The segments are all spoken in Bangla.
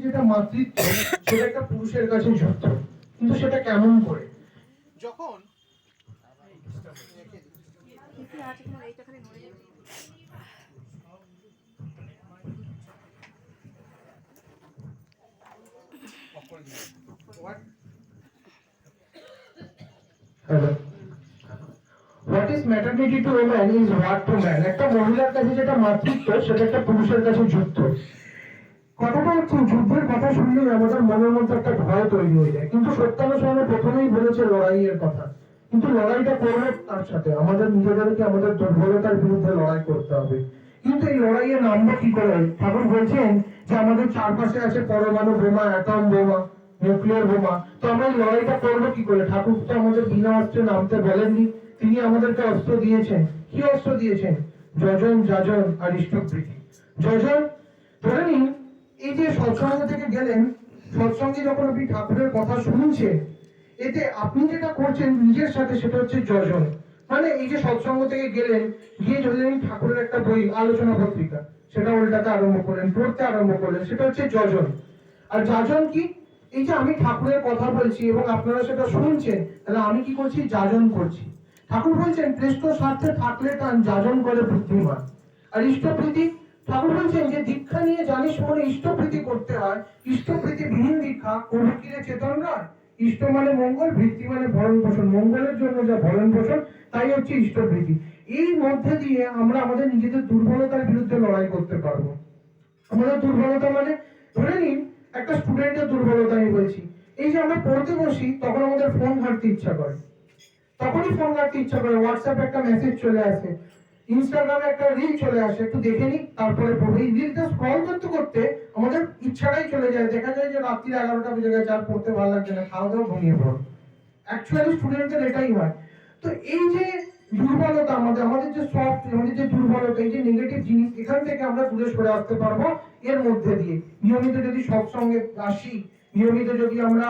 যেটা মাতৃত্ব সেটা একটা পুরুষের কাছে যুক্ত, কিন্তু সেটা কেমন করে? যখন Hello. What is maternity to woman is what to man. একটা মহিলার কাছে যেটা মাতৃত্ব সেটা একটা পুরুষের কাছে যুক্ত। কথাটা হচ্ছে, যুদ্ধের কথা শুনলেই আমাদের মনের মধ্যে একটা ভয় তৈরি হয়ে যায়, কিন্তু সত্যানুসরণে প্রথমেই বলেছে লড়াইয়ের কথা। কিন্তু লড়াইটা করবো তার সাথে আমাদের নিজেদেরকে আমাদের দুর্বলতার বিরুদ্ধে লড়াই করতে হবে। কিন্তু এই লড়াইয়ে নামবো কি করে? ঠাকুর বলছেন যে আমাদের চারপাশে আছে পরমাণু বোমা, অ্যাটম বোমা, নিউক্লিয়ার বোমা। তো আমরা এই লড়াইটা করবো কি করে? ঠাকুর তো আমাদের বিনা অস্ত্রে নামতে বলেননি, তিনি আমাদেরকে অস্ত্র দিয়েছেন। কি অস্ত্র দিয়েছেন? যজন, যাজন আর ইষ্টপ্রীতি। যজন, ধরে নিন এই যে সৎসঙ্গ থেকে গেলেন, সৎসঙ্গে যখন আপনি ঠাকুরের কথা শুনছেন, এতে আপনি যেটা করছেন নিজের সাথে সেটা হচ্ছে যজন। মানে এই যে সৎসঙ্গ থেকে গেলেন, গিয়ে যদি ঠাকুরের একটা বই, আলোচনা পত্রিকা, সেটা উল্টাতে আরম্ভ করলেন, পড়তে আরম্ভ করলেন, সেটা হচ্ছে যজন। আর যাজন কি? এই যে আমি ঠাকুরের কথা বলছি এবং আপনারা সেটা শুনছেন, তাহলে আমি কি করছি? যাজন করছি। ঠাকুর বলছেন শ্রেষ্ঠ স্বার্থে থাকলে টান যাজন করে বুদ্ধিমান। আর ইষ্টপ্রীতি, ঠাকুর বলছেন যে দীক্ষা নিয়ে জানিস মনে ইষ্টপ্রীতি করতে হয়। ইষ্টপ্রীতি বিহীন দীক্ষা কবু কিরে চেতন নয়। ইষ্ট মানে মঙ্গল, বৃত্তি মানে ভরণ পোষণ, মঙ্গলের জন্য যা ভরণ পোষণ তাই হচ্ছে ইষ্টপ্রীতি। এই মধ্যে দিয়ে আমরা আমাদের নিজেদের দুর্বলতার বিরুদ্ধে লড়াই করতে পারবো। আমাদের দুর্বলতা মানে, ধরে নিন একটা স্টুডেন্টের দুর্বলতা আমি বলছি, এই যে আমরা পড়তে বসি তখন আমাদের ফোন ঘাঁটতে ইচ্ছা করে, তখনই ফোন ঘাঁটতে ইচ্ছা করে, হোয়াটসঅ্যাপে একটা মেসেজ চলে আসে, ইনস্টাগ্রামে একটা রিল চলে আসে, একটু দেখে নি, তারপরে এই রিলটা স্ক্রল করতে করতে আমাদের ইচ্ছাটাই চলে যায়। দেখা যায় যে রাত্রি 11টা বেজে গেছে, আর পড়তে ভালো লাগছে না, খাওয়া দাওয়া, ঘুমিয়ে পড়ো। অ্যাকচুয়ালি স্টুডেন্টদের এটাই হয়। তো এই যে দুর্বলতা আমাদের, আমাদের যে সফট, আমাদের যে দুর্বলতা, এই যে নেগেটিভ জিনিস, এখান থেকে আমরা দূরে সরে আসতে পারবো এর মধ্যে দিয়ে। নিয়মিত যদি সৎসঙ্গে আসি, নিয়মিত যদি আমরা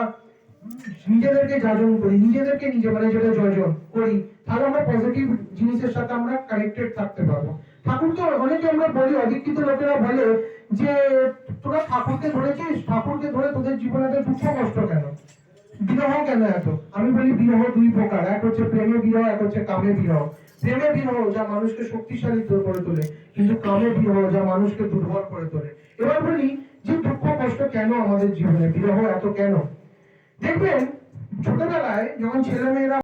নিজেদেরকে যাজন করি, নিজেদেরকে নিজে মানে যেটা যজন করি, তাহলে আমরা পজিটিভ জিনিসের সাথে আমরা কানেক্টেড থাকতে পারবো। ঠাকুর তো অনেকে আমরা বলি, অধিকৃত লোকেরা বলে যে তোরা ঠাকুরকে ধরেছিস, ঠাকুরকে ধরে তোদের জীবনে এত দুঃখ কষ্ট কেন, বিরহ কেন এত? আমি বলি বিরহ দুই প্রকার, এক হচ্ছে প্রেমে বিরহ, এক হচ্ছে কামে বিরহ। প্রেমে বিরহ যা মানুষকে শক্তিশালী করে তোলে, কিন্তু কামে বিরহ যা মানুষকে দুর্বল করে তোলে। এবার বলি যে দুঃখ কষ্ট কেন আমাদের জীবনে, বিরহ এত কেন? দেখবেন ছোটবেলায় যখন ছেলেমেয়েরা